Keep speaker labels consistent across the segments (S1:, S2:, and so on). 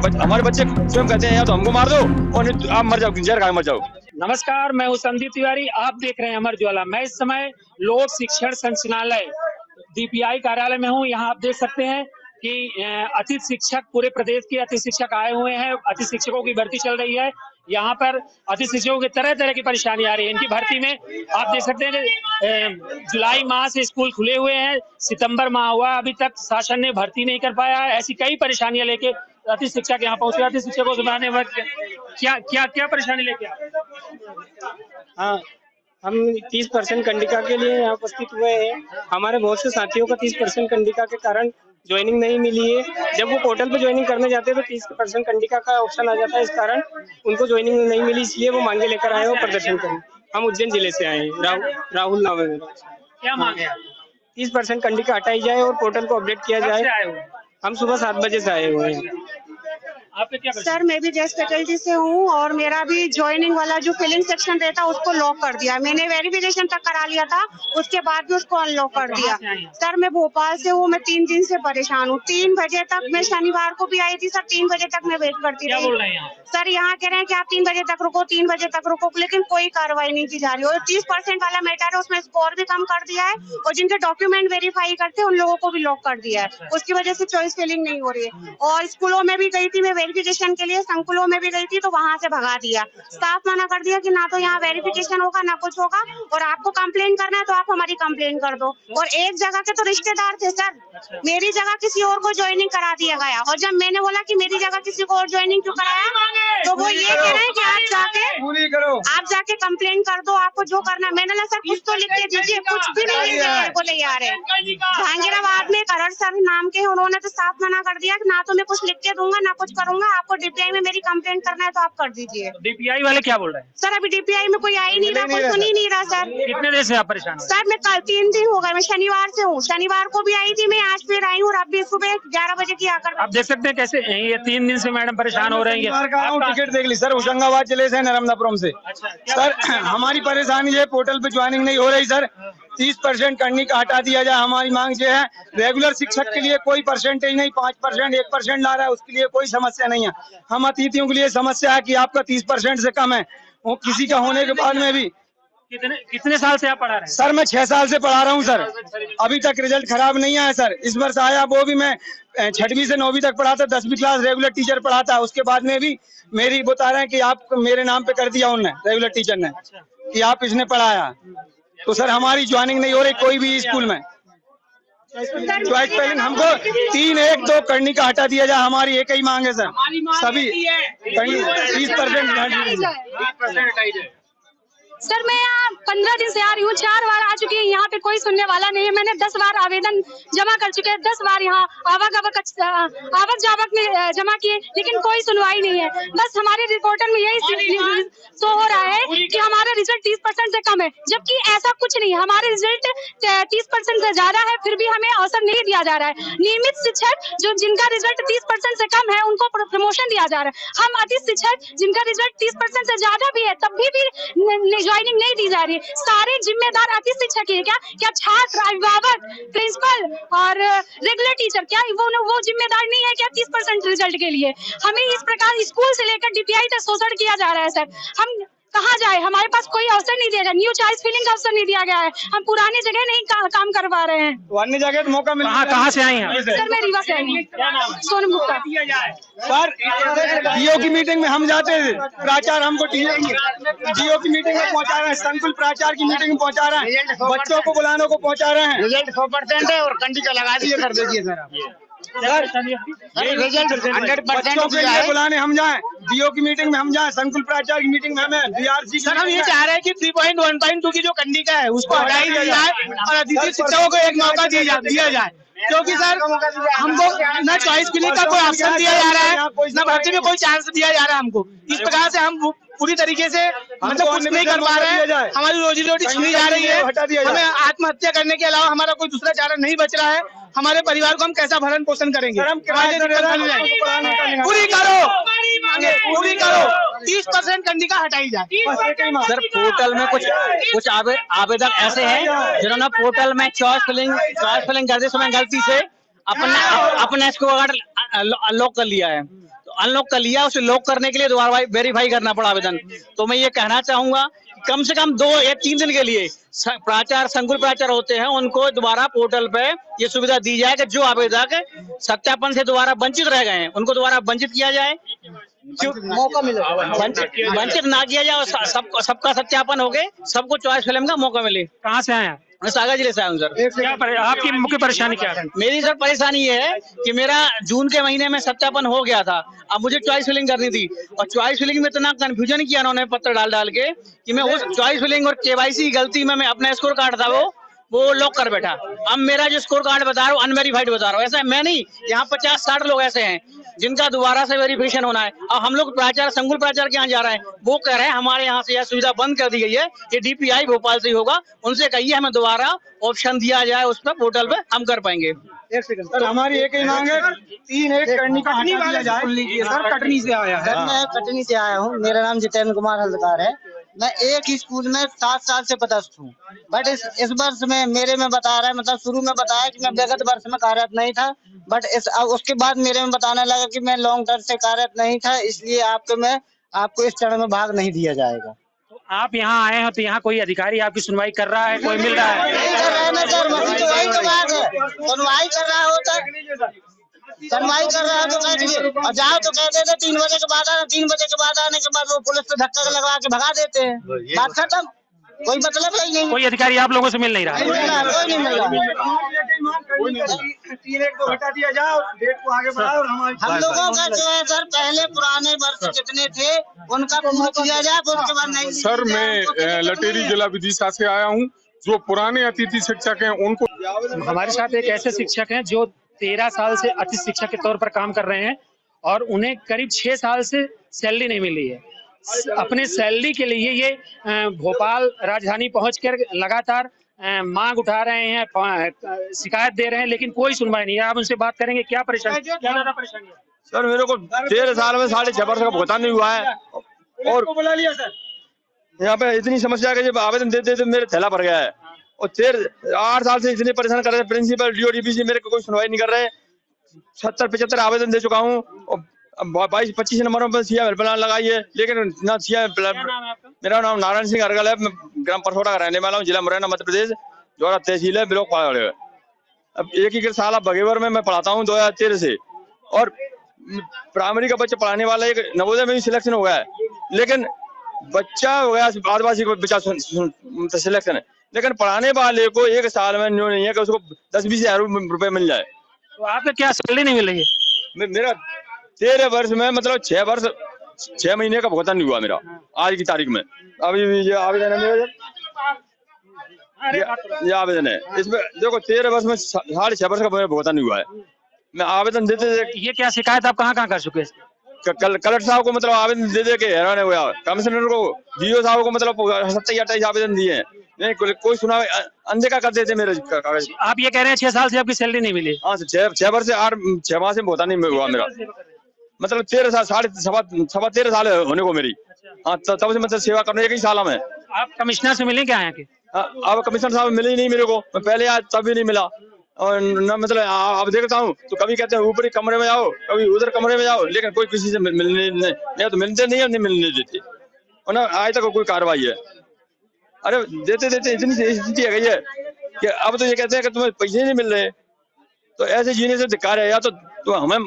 S1: हमारे बच्चे स्वयं कहते हैं या तो हमको मार दो और नहीं आप मर जाओ, जहर खा के मर जाओ।
S2: नमस्कार, मैं हूं संदीप तिवारी। आप देख रहे हैं अमर ज्वाला। मैं इस समय लोक शिक्षण संचालनालय डीपीआई कार्यालय में हूं। यहाँ आप देख सकते हैं कि अतिथि शिक्षक, पूरे प्रदेश के अतिथि शिक्षक आए हुए हैं। अतिथि शिक्षकों की भर्ती चल रही है। यहाँ पर अतिथि शिक्षकों की तरह तरह की परेशानी आ रही है। इनकी भर्ती में आप देख सकते हैं कि जुलाई माह से स्कूल खुले हुए हैं, सितंबर माह हुआ, अभी तक शासन ने भर्ती नहीं कर पाया है। ऐसी कई परेशानियां लेके अतिथि शिक्षक यहाँ पहुंचे। अतिथि शिक्षकों से बनाने में क्या क्या क्या परेशानी लेके आए?
S3: हाँ, हम 30% कंडिका के लिए यहाँ उपस्थित हुए हैं। हमारे बहुत से साथियों को 30% कंडिका के कारण ज्वाइनिंग नहीं मिली है। जब वो पोर्टल पे ज्वाइनिंग करने जाते हैं तो 30% कंडिका का ऑप्शन आ जाता है। इस कारण उनको ज्वाइनिंग नहीं मिली, इसलिए वो मांगे लेकर आए और प्रदर्शन करें। हम उज्जैन जिले से आए हैं। राहुल नाम है मेरा।
S2: क्या मांगे?
S3: 30% कंडिका हटाई जाए और पोर्टल को अपडेट किया जाए। हम सुबह 7 बजे से आए हुए हैं।
S2: आपके क्या
S4: सर, मैं भी गेस्ट फैकल्टी से हूँ और मेरा भी ज्वाइनिंग वाला जो फिलिंग सेक्शन रहता है उसको लॉक कर दिया। मैंने वेरिफिकेशन तक करा लिया था, उसके बाद भी उसको अनलॉक कर दिया। सर, मैं भोपाल से हूँ। मैं 3 दिन से परेशान हूँ। 3 बजे तक मैं शनिवार को भी आई थी सर। 3 बजे तक मैं वेट करती रही। सर, यहाँ कह रहे हैं कि आप 3 बजे तक रुको, 3 बजे तक रुको, लेकिन कोई कार्रवाई नहीं की जा रही। और 30% वाला मैटर है, उसमें स्कोर भी कम कर दिया है और जिनके डॉक्यूमेंट वेरीफाई करते हैं उन लोगों को भी लॉक कर दिया है। उसकी वजह से चॉइस फिलिंग नहीं हो रही है। और स्कूलों में भी गई थी मैं वेरिफिकेशन के लिए, संकुलों में भी गई थी तो वहां से भगा दिया। स्टाफ मना कर दिया कि ना तो यहाँ वेरिफिकेशन होगा ना कुछ होगा, और आपको कंप्लेन करना है तो आप हमारी कंप्लेन कर दो। और एक जगह के तो रिश्तेदार थे सर, मेरी जगह किसी और को ज्वाइनिंग करा दिया गया। और जब मैंने बोला कि मेरी जगह किसी को और ज्वाइनिंग क्यों कराया, तो वो ये कह रहे हैं कि आप जाके कंप्लेन कर दो, आपको जो करना। मैंने ना सर कुछ तो लिख के दीजिए, कुछ भी नहीं लिखने को तैयार है। जहांगीराबाद में करड़ सर नाम के, उन्होंने तो साफ मना कर दिया कि ना तो मैं कुछ लिख के दूंगा ना कुछ करूंगा, आपको डीपीआई में मेरी कंप्लेंट करना है तो आप कर दीजिए।
S2: डीपीआई वाले क्या बोल रहे हैं?
S4: सर, अभी डीपीआई में कोई आ ही नहीं रहा, कोई सुन ही नहीं रहा सर।
S2: कितने देर से आप परेशान हो?
S4: सर, मैं कल 3 दिन हो गए। मैं शनिवार से हूँ, शनिवार को भी आई थी मैं, आज फिर आई हूँ और अब भी सुबह 11 बजे की आकर।
S2: आप देख सकते हैं कैसे ये 3 दिन से मैडम परेशान हो रही है।
S1: टिकट देख ली सर, होशंगाबाद जिले से, नर्मदापुरम से। सर, हमारी परेशानी है पोर्टल पे ज्वाइनिंग नहीं हो रही सर। 30% करने का हटा दिया जाए। हमारी मांग ये है, रेगुलर शिक्षक के लिए कोई परसेंटेज नहीं, 5% 1% ला रहा है, उसके लिए कोई समस्या नहीं है। हम अतिथियों के लिए समस्या है कि आपका 30% से कम है, वो किसी का होने के बाद में भी।
S2: कितने साल से आप पढ़ा रहे हैं?
S1: सर, मैं 6 साल से पढ़ा रहा हूँ सर। अभी तक रिजल्ट खराब नहीं आया सर। इस वर्ष आया, वो भी मैं 6वीं से 9वीं तक पढ़ाता, 10वीं क्लास रेगुलर टीचर पढ़ाता। उसके बाद में भी मेरी बता रहे हैं कि आप मेरे नाम पे कर दिया उनने, रेगुलर टीचर ने, कि आप इसने पढ़ाया। तो सर, हमारी ज्वाइनिंग नहीं हो रही कोई भी स्कूल में। चॉइस फिलिंग हमको 3, 1, 2 करने का हटा दिया जाए। हमारी एक ही मांग है सर, सभी 30%।
S5: सर, मैं यहाँ 15 दिन से आ रही हूँ, 4 बार आ चुकी है। यहाँ पे कोई सुनने वाला नहीं है। मैंने 10 बार आवेदन जमा कर चुके हैं, 10 बार यहाँ आवक जावक में जमा किए, लेकिन कोई सुनवाई नहीं है। बस हमारे रिपोर्टर में यही शो हो रहा है कि हमारा रिजल्ट 30% से कम है, जबकि ऐसा कुछ नहीं है। हमारे रिजल्ट 30% से ज्यादा है, फिर भी हमें अवसर नहीं दिया जा रहा है। नियमित शिक्षक जो जिनका रिजल्ट 30% से कम है उनको प्रमोशन दिया जा रहा है। हम अतिथि शिक्षक जिनका रिजल्ट 30% से ज्यादा भी है तब भी ज्वाइनिंग नहीं दी जा रही है। सारे जिम्मेदार अतिथि शिक्षक है क्या छात्र, अभिभावक, प्रिंसिपल और रेगुलर टीचर, क्या वो जिम्मेदार नहीं है क्या 30% रिजल्ट के लिए? हमें इस प्रकार स्कूल से लेकर डीपीआई तक शोषण किया जा रहा है सर। हम कहाँ जाए? हमारे पास कोई अवसर नहीं दिया गया, न्यू चॉइस फिलिंग का अवसर नहीं दिया गया है। हम पुरानी जगह नहीं काम कर पा रहे हैं।
S1: अन्य जगह तो मौका मिला।
S2: कहाँ से आई हैं?
S5: सर, मैं रीवा से आई हूँ, सोनम गुप्ता।
S1: सर, डीओ की मीटिंग में हम जाते थे, प्राचार्य हमको डीओ की मीटिंग में पहुंचा रहे हैं, संकुल प्राचार्य की मीटिंग में पहुंचा रहे हैं, बच्चों को बुलाने को पहुंचा रहे हैं।
S6: रिजल्ट 100% है और कंडिका लगा दिए, कर दीजिए सर आप। रिजल्ट 100%
S1: के लिए बुलाने हम जाएं, डीओ की मीटिंग में हम जाएं, संकुल प्राचार्य की मीटिंग में हमें बीआरसी।
S6: सर, हम ये चाह रहे हैं कि 3.1.2 की जो कंडिका है उसको हटाई दिया जाए और अतिथि शिक्षकों को एक मौका दिया जाए, क्योंकि सर हमको न चॉइस फिलिंग का कोई ऑप्शन दिया जा रहा है, न भर्ती में कोई चांस दिया जा रहा है हमको। इस प्रकार से हम पूरी तरीके से मतलब कुछ नहीं कर पा रहे हैं। हमारी रोजी रोटी छीनी जा रही है। हमें आत्महत्या करने के अलावा हमारा कोई दूसरा चारा नहीं बच रहा है। हमारे परिवार को हम कैसा भरण पोषण करेंगे? पूरी करो 30% कंडिका हटाई जाए।
S7: सर, पोर्टल में कुछ आवेदक ऐसे हैं जिन्होंने पोर्टल में चॉइस फिलिंग करते समय गलती से अपने इसको अगर लॉक कर लिया है, तो अनलॉक कर लिया, उसे लॉक करने के लिए दोबारा वेरीफाई करना पड़ा आवेदन। तो मैं ये कहना चाहूंगा कम से कम 2 या 3 दिन के लिए प्राचार्य, संकुल प्राचार्य होते हैं, उनको दोबारा पोर्टल पे ये सुविधा दी जाए कि जो आवेदक सत्यापन से दोबारा वंचित रह गए हैं उनको दोबारा वंचित किया जाए, मौका मिले, वंचित ना किया जाए, सबका सत्यापन हो गए, सबको चॉइस फिल्म का मौका मिले।
S2: कहाँ से आए आप?
S7: मैं सागर जिले से आया हूँ सर।
S2: आपकी मुख्य परेशानी क्या है?
S7: मेरी सर परेशानी ये है कि मेरा जून के महीने में सत्यापन हो गया था, अब मुझे चॉइस फिलिंग करनी थी और चॉइस फिलिंग में इतना कंफ्यूजन किया उन्होंने पत्र डाल के कि मैं उस चॉइस फिलिंग और केवाईसी गलती में मैं अपना स्कोर कार्ड था वो लॉक कर बैठा। अब मेरा जो स्कोर कार्ड बता रहा हूँ अनवेरीफाइड बता रहा हूँ। ऐसा मैं नहीं, यहाँ 50-60 लोग ऐसे हैं जिनका दोबारा से वेरिफिकेशन होना है। अब हम लोग प्राचार्य, संकुल प्राचार्य के यहाँ जा रहे हैं, वो कह रहे हैं हमारे यहाँ से यह सुविधा बंद कर दी गई है, ये DPI भोपाल से ही होगा, उनसे कहिए हमें दोबारा ऑप्शन दिया जाए उस पर पोर्टल पे, हम कर पाएंगे।
S1: एक सेकंड सर, हमारी एक ही मांग है 3-1 करनी का हटा दिया जाए। सर कटनी से आया है।
S8: सर मैं कटनी से आया हूँ, मेरा नाम जितेंद्र कुमार हल्दकार है। मैं एक ही स्कूल में 7 साल से पदस्थ हूँ, बट इस वर्ष में मेरे में बता रहा है, मतलब शुरू में बताया कि मैं विगत वर्ष में कार्यरत नहीं था, बट उसके बाद मेरे में बताने लगा कि मैं लॉन्ग टर्म से कार्यरत नहीं था, इसलिए आपको इस चरण में भाग नहीं दिया जाएगा।
S2: तो आप यहाँ आए हो तो यहाँ कोई अधिकारी आपकी सुनवाई कर रहा है, कोई मिल रहा है?
S8: नहीं कर रहे हैं सर, वही तो बात है। सुनवाई कर रहा होता, सुनवाई कर रहा है तो कह दीजिए, और जाओ तो कहते थे 3 बजे के बाद आना, 3 बजे के बाद आने के बाद वो पुलिस पे धक्का लगा के भगा देते हैं, बात खत्म, कोई मतलब है नहीं।
S2: कोई अधिकारी आप लोगों से मिल नहीं रहा है?
S8: कोई नहीं मिल रहा।
S1: 3-1 को हटा दिया जाए, डेट को आगे बढ़ाओ और
S8: हम लोगों का जो है सर, पहले पुराने वर्ष जितने थे उनका पूछ किया जाए, उसके बाद नहीं।
S9: सर मैं लटेरी जिला विदिशा से आया हूँ। जो पुराने अतिथि शिक्षक हैं उनको,
S2: हमारे साथ एक ऐसे शिक्षक हैं जो 13 साल से अतिथि शिक्षक के तौर पर काम कर रहे हैं और उन्हें करीब 6 साल से सैलरी नहीं मिली है। अपने सैलरी के लिए ये भोपाल राजधानी पहुंचकर लगातार मांग उठा रहे हैं, शिकायत दे रहे हैं, लेकिन कोई सुनवाई नहीं है। आप उनसे बात करेंगे, क्या परेशानी, क्या ज्यादा परेशानी है?
S10: सर मेरे को 13 साल में 6.5 वर्ष का भुगतान नहीं हुआ है और
S1: बुला लिया सर।
S10: यहाँ पे इतनी समस्या है कि जब आवेदन देते तो मेरे थैला भर गया है और 8 साल से इतने परेशान कर रहे हैं। प्रिंसिपल, DO, DPC मेरे को कोई सुनवाई नहीं कर रहे। 70-75 आवेदन दे चुका हूँ और 22-25 नंबरों पर CM हेल्पलाइन लगाई है, लेकिन ना CM। मेरा नाम नारायण सिंह अर्गल है, मैं ग्राम परसोड़ा का रहने वाला हूँ, जिला मुरैना, मध्य प्रदेश, जोड़ा तहसील है, ब्लॉक पाड़ा। अब एक ही साल बघेवर में मैं पढ़ाता हूँ 2013 से, और प्राइमरी का बच्चा पढ़ाने वाला एक नवोदय में भी सिलेक्शन हो गया है, लेकिन बच्चा हो गया आदिवासी को बच्चा सिलेक्शन है, लेकिन पढ़ाने वाले को एक साल में न्यू नहीं है कि उसको 10-20 हजार रुपए मिल जाए।
S2: तो आपको क्या सैलरी नहीं मिल रही है?
S10: मेरा 13 वर्ष में मतलब 6 महीने का भुगतान नहीं हुआ मेरा आज की तारीख में। अभी ये आवेदन है मेरा, ये आवेदन है, इसमें देखो 13 वर्ष में 6.5 वर्ष का भुगतान नहीं हुआ है। मैं आवेदन देते
S2: ये क्या शिकायत आप कहाँ कर चुके हैं?
S10: कलेक्टर साहब को मतलब आवेदन दे के हैरान हुआ, कमिश्नर को, DO साहब को मतलब 27-28 आवेदन दिए हैं, नहीं कोई सुना, अनदेखा कर देते मेरे कागज।
S2: आप ये कह रहे हैं 6 साल से आपकी सैलरी नहीं मिली?
S10: हाँ, 6 वर्ष से 6 माह से भुगतान नहीं हुआ मेरा, मतलब 13 साल, 13.5 साल होने को मेरी। हाँ, तब से मतलब सेवा करने एक ही साल में।
S2: आप कमिश्नर से मिले क्या यहाँ के?
S10: अब कमिश्नर साहब मिले ही नहीं मेरे को, मैं पहले आज तब भी नहीं मिला, और न मतलब अब देखता हूँ तो कभी कहते हैं ऊपरी कमरे में जाओ, कभी उधर कमरे में जाओ, लेकिन कोई किसी से मिलने नहीं तो मिलते नहीं है, नहीं मिलने देते, और ना आज तक कोई कार्रवाई है। अरे देते इतनी स्थिति है गई है कि अब तो ये कहते हैं कि तुम्हें पैसे नहीं मिल रहे, तो ऐसे जीने से धिक्कार है। या तो हमें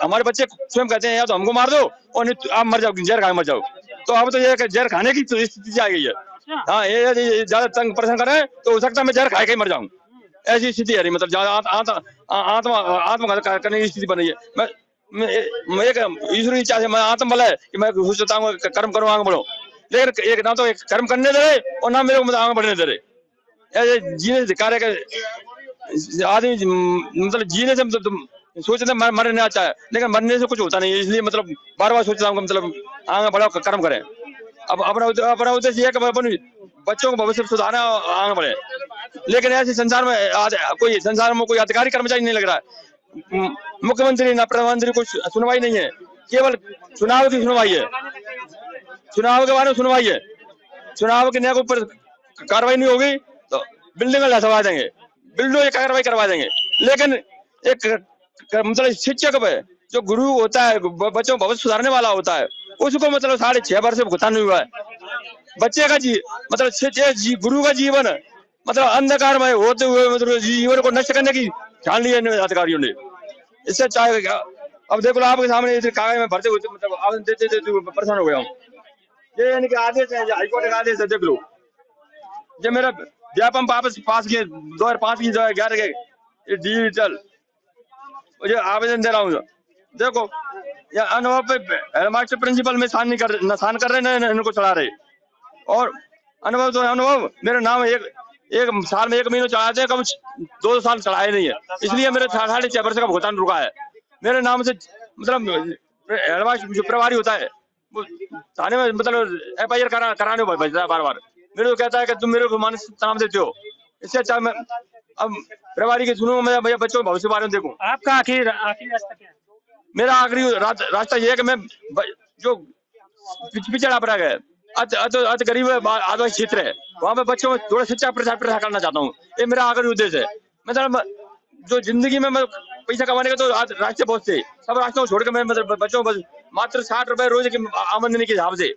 S10: हमारे बच्चे स्वयं कहते हैं या तो हमको मार दो और नहीं आप मर जाओ, जहर खा मर जाओ। तो अब तो ये जहर खाने की स्थिति आ गई है। हाँ, ये ज्यादा तंग परेशान कर रहे हैं तो हो सकता है मैं जहर खा के ही मर जाऊँ, ऐसी स्थिति है। मतलब आत्मघात करने की स्थिति बन रही है। मैं एक ईश्वर की इच्छा से मैं आत्म बल है कि मैं सोचता हूँ कर्म करूँ, आगे बढ़ो, लेकिन एक ना तो एक कर्म करने दे रहे और ना मेरे को आगे बढ़ने दे रहे। ऐसे जीने से धिक्कार है कि आदमी मतलब जीने से मतलब सोचते मरने अच्छा है, लेकिन मरने से कुछ होता नहीं है, इसलिए मतलब बार सोचता हूँ मतलब आगे बढ़ो, कर्म करें। अब अपना उद्देश्य है कि अपन बच्चों को भविष्य सुधारना, आगे बढ़े, लेकिन ऐसे संसार में आज कोई अधिकारी कर्मचारी नहीं लग रहा है। मुख्यमंत्री ना प्रधानमंत्री को सुनवाई नहीं है, केवल चुनाव की सुनवाई है, चुनाव के बारे में सुनवाई है। चुनाव के न्याय ऊपर कार्रवाई नहीं होगी तो बिल्डिंग लसवा देंगे, बिल्डिंग कार्रवाई करवा देंगे, लेकिन एक मतलब शिक्षक पे जो गुरु होता है, बच्चों को भविष्य सुधारने वाला होता है, उसको मतलब 6.5 वर्ष भुगतान हुआ है। बच्चे का गुरु का जीवन मतलब अंधकारमय होते हुए मतलब जीवन को नष्ट करने की ठान ली है अधिकारियों ने। इससे चाहे अब देखो आपके सामने कागज में भरते हुए मतलब आवेदन देते परेशान हो गया हूँ। ये इनके आदेश है, हाईकोर्ट का आदेश है, देख लो। ये मेरा व्यापम वापस पास किए 2005 की 2011 के डिजिटल मुझे आवेदन दे रहा हूँ। देखो ये अनुभव पे हेडमास्टर प्रिंसिपल में शान कर रहे हैं, इनको चढ़ा रहे। और अनुभव तो अनुभव मेरा नाम एक साल में 1 महीना चढ़ाते हैं, कम 2 साल चढ़ाए नहीं है, इसलिए मेरे 6.5 वर्ष का भुगतान रुका है। मेरे नाम से मतलब हेडमास्टर जो प्रभारी होता है वो थाने में मतलब FIR कराने भेजता है बार। मेरे को कहता है कि तुम मेरे को मानसिक तनाव देते हो। इससे अच्छा मैं अब प्रभारी की सुनूं, मैं भैया बच्चों के भविष्य बारे में देखूं।
S2: आपका आखिरी रास्ता क्या है?
S10: मेरा आखिरी रास्ता ये है कि मैं जो पिछड़ा वर्ग है, अति गरीब आदिवासी क्षेत्र है, वहाँ पे बच्चों में थोड़ा शिक्षा प्रसार करना चाहता हूँ। ये मेरा आखिरी उद्देश्य है। मतलब जो जिंदगी में मैं पैसा कमाने का तो रास्ते बहुत से, सब रास्तों को छोड़ के मैं मतलब बच्चों को मात्र 60 रुपए रोज की आमदनी के हिसाब से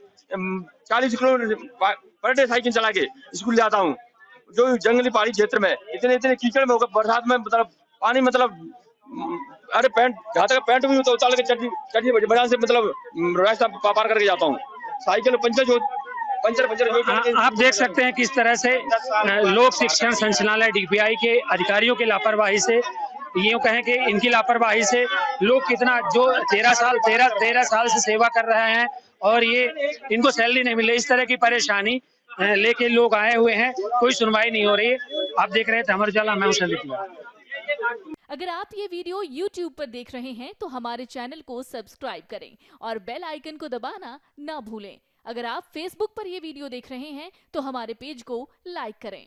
S10: 40 किलोमीटर पर डे साइकिल चला के स्कूल जाता हूँ। जो जंगली पहाड़ी क्षेत्र में इतने कीचड़ में होकर बरसात में मतलब पानी मतलब अरे पैंट जहाँ तक पैंट भी उतार के चटनी बजा से मतलब रास्ता पार करके जाता हूँ। साइकिल पंचर
S2: आप देख सकते हैं किस तरह से लोक शिक्षण संचालनालय DPI के अधिकारियों की लापरवाही से, यूँ कहें कि इनकी लापरवाही से लोग कितना जो 13 साल से सेवा कर रहे हैं और ये इनको सैलरी नहीं मिल रही, इस तरह की परेशानी लेके लोग आए हुए हैं, कोई सुनवाई नहीं हो रही है। आप देख रहे थे अमर उजाला, मैं हूं संदीप तिवारी।
S11: अगर आप ये वीडियो YouTube पर देख रहे हैं तो हमारे चैनल को सब्सक्राइब करें और बेल आइकन को दबाना ना भूलें। अगर आप Facebook पर ये वीडियो देख रहे हैं तो हमारे पेज को लाइक करें।